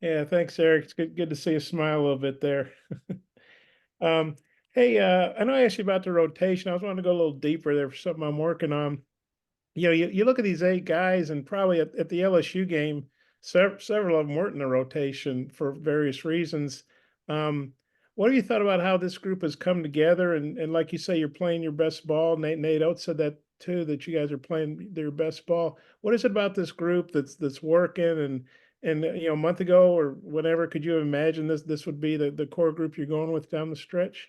Yeah, thanks, Eric. It's good to see you smile a little bit there. Um, hey, I know I asked you about the rotation. I was wanting to go a little deeper there for something I'm working on. You look at these 8 guys, and probably at the LSU game, several of them weren't in the rotation for various reasons. Um, what have you thought about how this group has come together? And like you say, you're playing your best ball. Nate Oates said that too, that you guys are playing their best ball. What is it about this group that's working? And a month ago or whatever, could you have imagined this would be the core group you're going with down the stretch?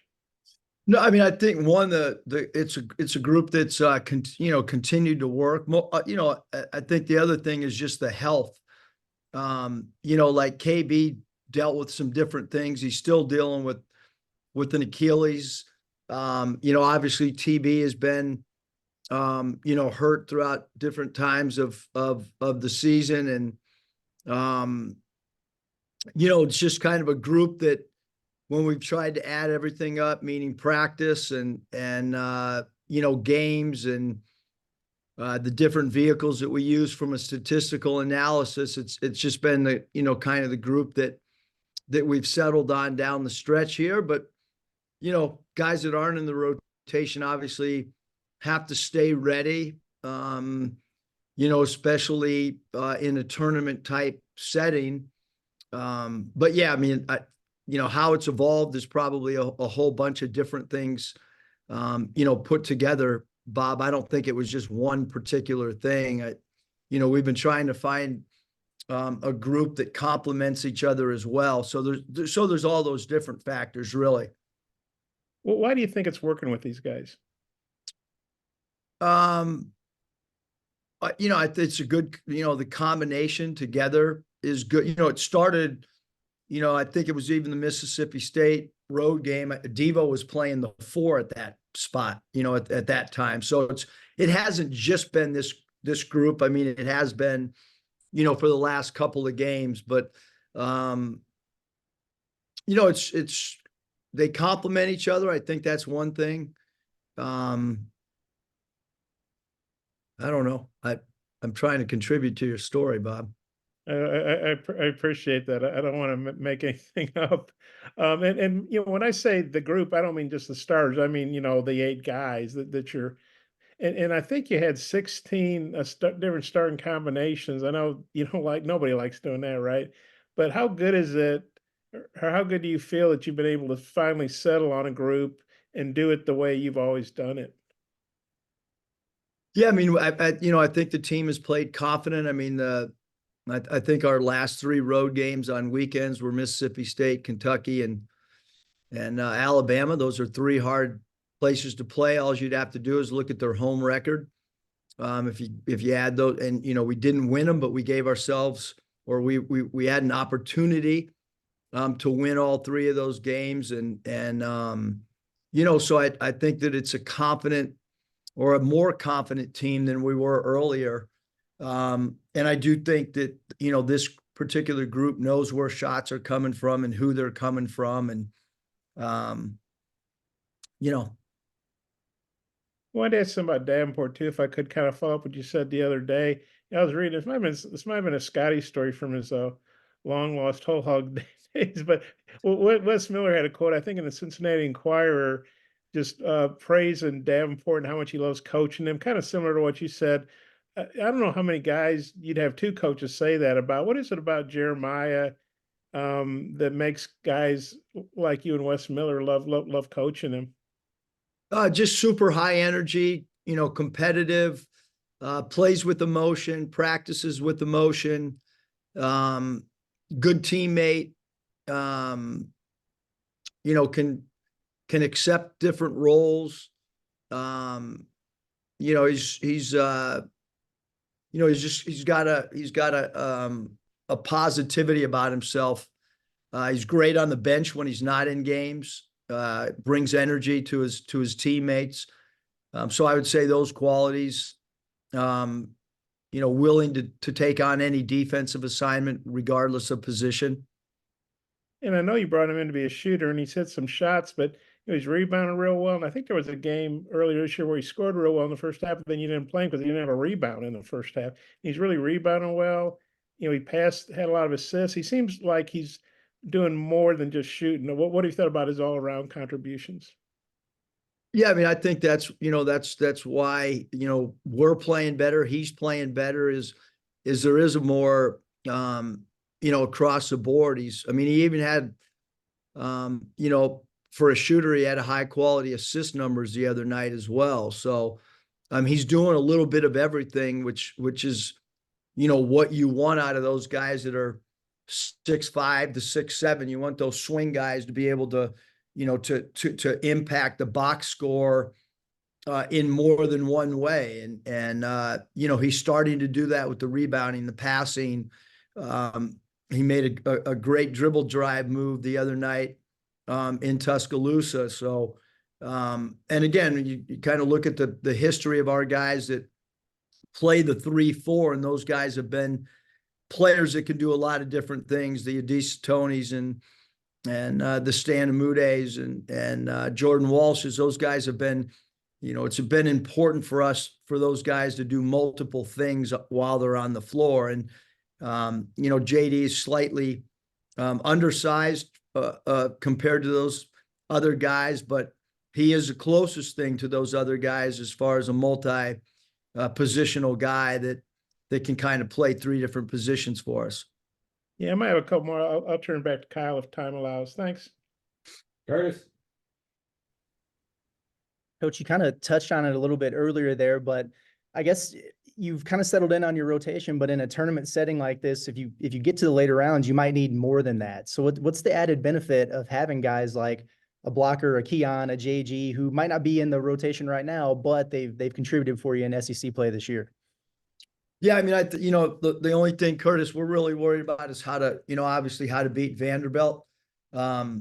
No, I mean, I think one the it's a group that's continued to work. I think the other thing is just the health. Like KB dealt with some different things. He's still dealing with an Achilles. Obviously TB has been hurt throughout different times of the season, and it's just kind of a group that when we've tried to add everything up, meaning practice and games and the different vehicles that we use from a statistical analysis, it's just been the kind of the group that we've settled on down the stretch here. But guys that aren't in the rotation obviously have to stay ready. Especially in a tournament type setting. But yeah, I mean, how it's evolved is probably a whole bunch of different things, put together, Bob. I don't think it was just one particular thing. We've been trying to find a group that complements each other as well. So there's all those different factors, really. Well, why do you think it's working with these guys? It's a good, the combination together is good. It started, I think it was even the Mississippi State road game. Devo was playing the 4 at that spot, at that time. So it hasn't just been this group. I mean, it has been, for the last couple of games, but it's they complement each other. I think that's one thing. I don't know. I'm trying to contribute to your story, Bob. I appreciate that. I don't want to make anything up. And when I say the group, I don't mean just the starters. I mean the 8 guys that you're. And I think you had 16 different starting combinations. I know like nobody likes doing that, right? But how good is it? Or how good do you feel that you've been able to finally settle on a group and do it the way you've always done it? Yeah, I mean, I think the team has played confident. I mean, I think our last 3 road games on weekends were Mississippi State, Kentucky, and Alabama. Those are 3 hard places to play. All you'd have to do is look at their home record. If you add those, and we didn't win them, but we gave ourselves, or we had an opportunity to win all 3 of those games, so I think that it's a confident or a more confident team than we were earlier. And I do think that, this particular group knows where shots are coming from and who they're coming from. And, I wanted to ask something about Davenport too, if I could kind of follow up what you said the other day. I was reading this might have been a Scotty story from his long lost whole hog days, but Wes Miller had a quote, I think in the Cincinnati Enquirer, just praising Davenport and how much he loves coaching him, kind of similar to what you said. I don't know how many guys you'd have 2 coaches say that about. What is it about Jeremiah that makes guys like you and Wes Miller love coaching him? just super high energy, competitive, plays with emotion, practices with emotion, good teammate, um, can accept different roles. Um, he's he's got a positivity about himself. He's great on the bench when he's not in games. Brings energy to his teammates. So I would say those qualities. Willing to take on any defensive assignment regardless of position. And I know you brought him in to be a shooter, and he's hit some shots, but he's rebounding real well. And I think there was a game earlier this year where he scored real well in the first half, but then you didn't play him because he didn't have a rebound in the first half. He's really rebounding well. had a lot of assists. He seems like he's doing more than just shooting. What do you thought about his all around contributions? Yeah, I mean, I think that's why, we're playing better. He's playing better is there is a more, across the board. I mean, he even had, for a shooter, he had a high quality assist numbers the other night as well. So, he's doing a little bit of everything, which is, what you want out of those guys that are 6'5" to 6'7". You want those swing guys to be able to, to impact the box score in more than one way. And he's starting to do that with the rebounding, the passing. He made a great dribble drive move the other night in Tuscaloosa. So, and again, you kind of look at the history of our guys that play the 3-4, and those guys have been players that can do a lot of different things. The Adisa Tonys and the Stan Amudes and Jordan Walsh's. Those guys have been, it's been important for us, for those guys to do multiple things while they're on the floor. And JD is slightly undersized compared to those other guys, but he is the closest thing to those other guys as far as a multi positional guy that can kind of play three different positions for us. Yeah, I might have a couple more. I'll turn back to Kyle if time allows. Thanks. Curtis. Coach, you kind of touched on it a little bit earlier there, but I guess you've kind of settled in on your rotation, but in a tournament setting like this, if you get to the later rounds, you might need more than that. So what's the added benefit of having guys like a Blocker, a Keon, a JG, who might not be in the rotation right now, but they've contributed for you in SEC play this year? Yeah, I mean, the only thing, Curtis, we're really worried about is how to, obviously how to beat Vanderbilt. So,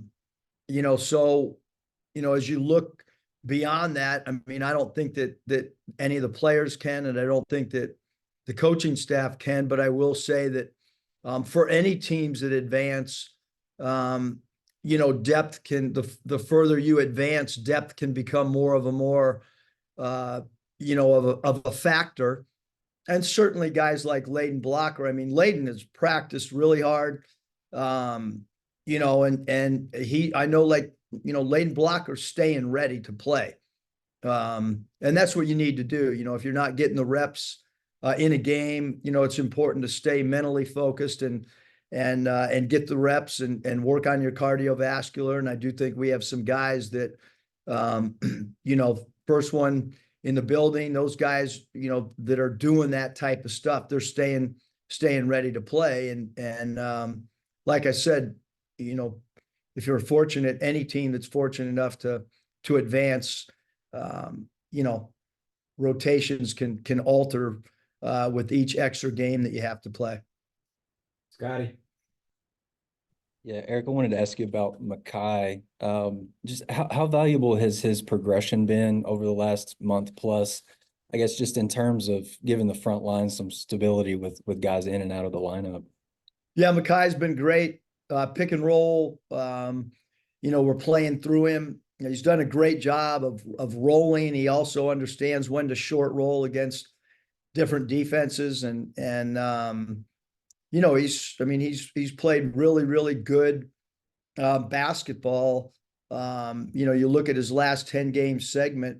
as you look beyond that, I mean, I don't think that any of the players can, and I don't think that the coaching staff can, but I will say that for any teams that advance, depth can, the further you advance, depth can become more of a factor. And certainly guys like Layden Blocker. I mean, Layden has practiced really hard. And I know, Layden Blocker's staying ready to play. And that's what you need to do. If you're not getting the reps in a game, it's important to stay mentally focused and get the reps and work on your cardiovascular. And I do think we have some guys that, first one in the building, those guys, that are doing that type of stuff, they're staying ready to play. And like I said, if you're fortunate, any team that's fortunate enough to advance, rotations can alter with each extra game that you have to play. Scotty. Yeah, Eric, I wanted to ask you about Makai. Just how valuable has his progression been over the last month plus? I guess just in terms of giving the front line some stability with guys in and out of the lineup. Yeah, Makai's been great. Pick and roll. We're playing through him. He's done a great job of rolling. He also understands when to short roll against different defenses, and he's played really, really good basketball. You look at his last 10 game segment.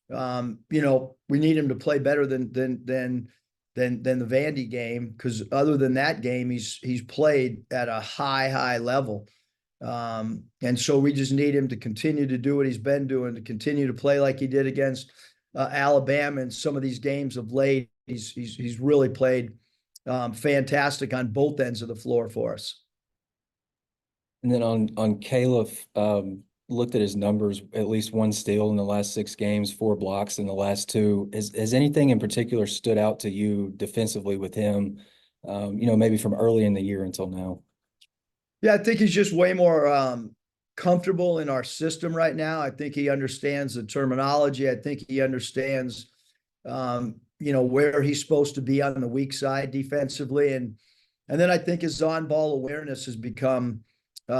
We need him to play better than the Vandy game, because other than that game, he's played at a high level. And so we just need him to continue to do what he's been doing, to continue to play like he did against Alabama and some of these games of late. He's really played fantastic on both ends of the floor for us. And then on Caliph, looked at his numbers, at least one steal in the last 6 games, 4 blocks in the last 2. Has anything in particular stood out to you defensively with him, maybe from early in the year until now? Yeah, I think he's just way more comfortable in our system right now. I think he understands the terminology. I think he understands, where he's supposed to be on the weak side defensively. And then I think his on-ball awareness has become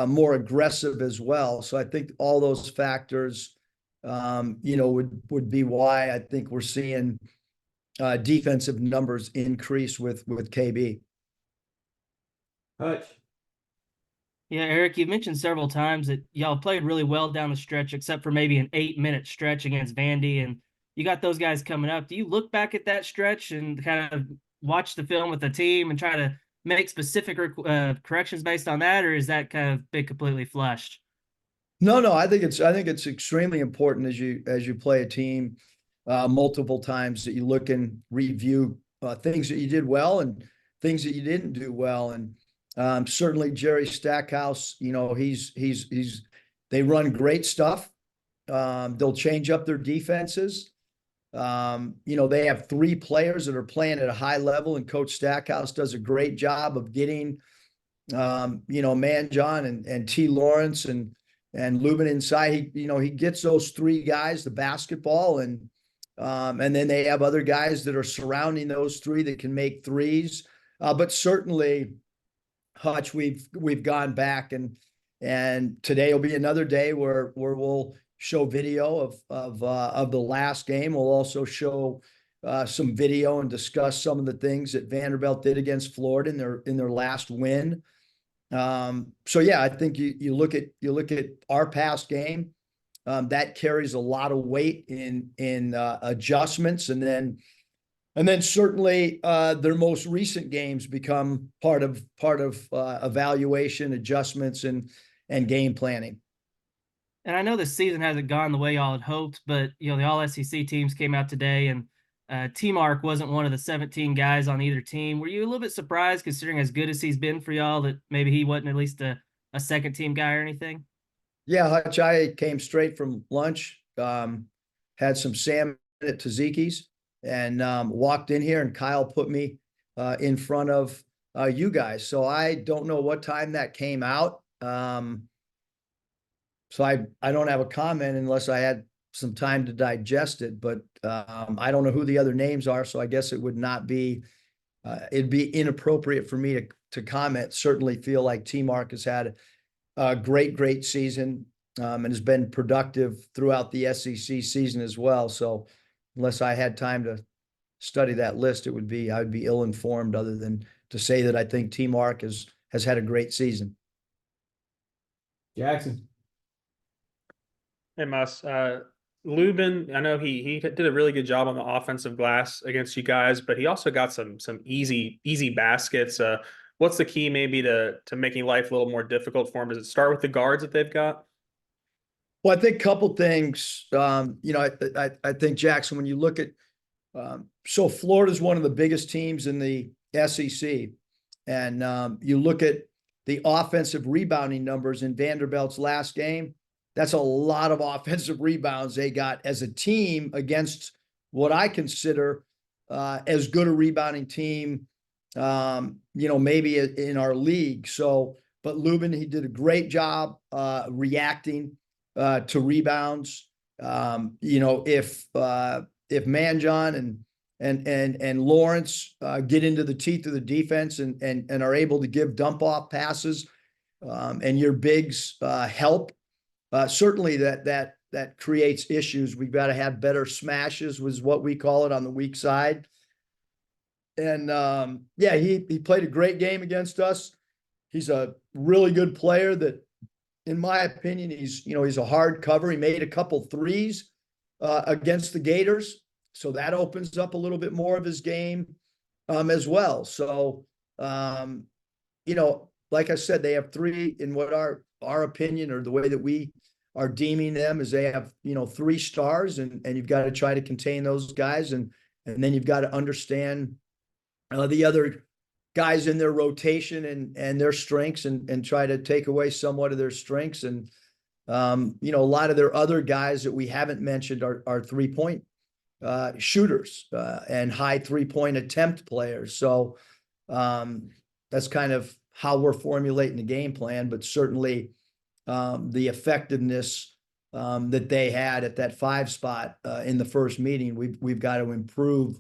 more aggressive as well. So I think all those factors, would be why I think we're seeing defensive numbers increase with KB. Hutch. Yeah, Eric, you mentioned several times that y'all played really well down the stretch, except for maybe an 8-minute stretch against Vandy, and you got those guys coming up. Do you look back at that stretch and kind of watch the film with the team and try to make specific corrections based on that, or is that kind of been completely flushed? No, I think it's extremely important as you play a team multiple times that you look and review things that you did well and things that you didn't do well. And certainly Jerry Stackhouse, they run great stuff. They'll change up their defenses. They have 3 players that are playing at a high level, and Coach Stackhouse does a great job of getting Manjon and T. Lawrence and Lubin inside. He gets those 3 guys the basketball, and then they have other guys that are surrounding those 3 that can make threes. But certainly, Hutch, we've gone back, and today will be another day where we'll show video of the last game. We'll also show some video and discuss some of the things that Vanderbilt did against Florida in their last win. So yeah, I think you look at our past game, that carries a lot of weight in adjustments, and then certainly their most recent games become part of evaluation, adjustments, and game planning. And I know the season hasn't gone the way y'all had hoped, but the All SEC teams came out today, and T-Mark wasn't one of the 17 guys on either team. Were you a little bit surprised, considering as good as he's been for y'all, that maybe he wasn't at least a second team guy or anything? Yeah, Hutch, I came straight from lunch, had some salmon at Taziki's, and walked in here, and Kyle put me in front of you guys. So I don't know what time that came out. So I don't have a comment unless I had some time to digest it, but I don't know who the other names are, so I guess it would not be, it'd be inappropriate for me to comment. Certainly feel like T-Mark has had a great season, and has been productive throughout the SEC season as well. So unless I had time to study that list, I would be ill-informed, other than to say that I think T-Mark has had a great season. Jackson. Hey, Mus. Lubin, I know he did a really good job on the offensive glass against you guys, but he also got some easy baskets. What's the key maybe to making life a little more difficult for him? Does it start with the guards that they've got? Well, I think a couple things. I think, Jackson, when you look at so Florida's one of the biggest teams in the SEC, and you look at the offensive rebounding numbers in Vanderbilt's last game. That's a lot of offensive rebounds they got as a team against what I consider as good a rebounding team, maybe in our league. So, but Lubin, he did a great job reacting to rebounds. If Manjon and Lawrence get into the teeth of the defense and are able to give dump off passes, and your bigs help. Certainly that creates issues. We've got to have better smashes, was what we call it, on the weak side. And he played a great game against us. He's a really good player that, in my opinion, he's a hard cover. He made a couple threes against the Gators, so that opens up a little bit more of his game as well. So like I said, they have 3 in what our opinion, or the way that we are deeming them, is they have 3 stars, and you've got to try to contain those guys, and then you've got to understand the other guys in their rotation and their strengths, and try to take away somewhat of their strengths. And a lot of their other guys that we haven't mentioned are 3-point shooters and high 3-point attempt players. So that's kind of how we're formulating the game plan, but certainly the effectiveness that they had at that 5 spot in the first meeting, we've got to improve,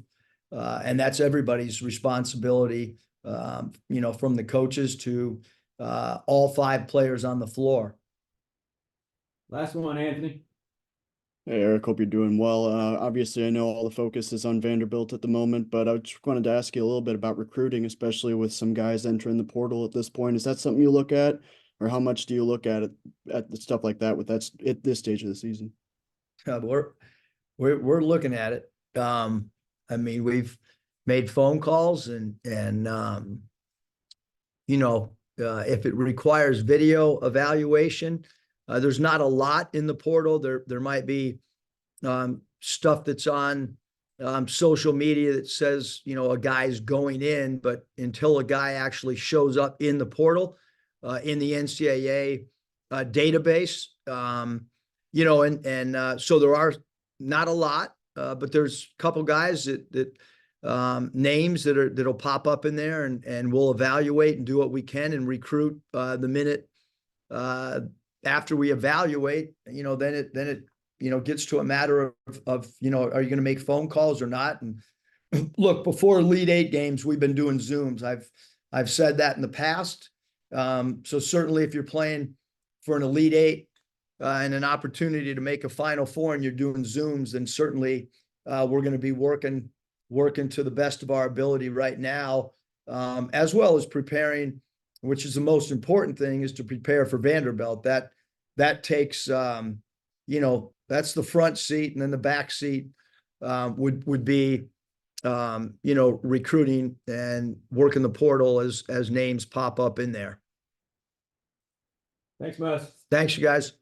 and that's everybody's responsibility, from the coaches to all 5 players on the floor. Last one, Anthony. Hey Eric, hope you're doing well. Obviously, I know all the focus is on Vanderbilt at the moment, but I just wanted to ask you a little bit about recruiting, especially with some guys entering the portal at this point. Is that something you look at, or how much do you look at it at the stuff like that with at this stage of the season? We're looking at it. I mean, we've made phone calls and if it requires video evaluation, there's not a lot in the portal. There might be stuff that's on social media that says, a guy's going in, but until a guy actually shows up in the portal, in the NCAA database, so there are not a lot, but there's a couple guys that names that'll pop up in there, and we'll evaluate and do what we can and recruit the minute after we evaluate. Then it gets to a matter of are you going to make phone calls or not? And look, before Elite Eight games, we've been doing Zooms. I've said that in the past. So certainly if you're playing for an Elite Eight and an opportunity to make a Final Four and you're doing Zooms, then certainly we're going to be working to the best of our ability right now, as well as preparing, which is the most important thing, is to prepare for Vanderbilt. That takes, that's the front seat, and then the back seat would be, recruiting and working the portal as names pop up in there. Thanks, Mus. Thanks, you guys.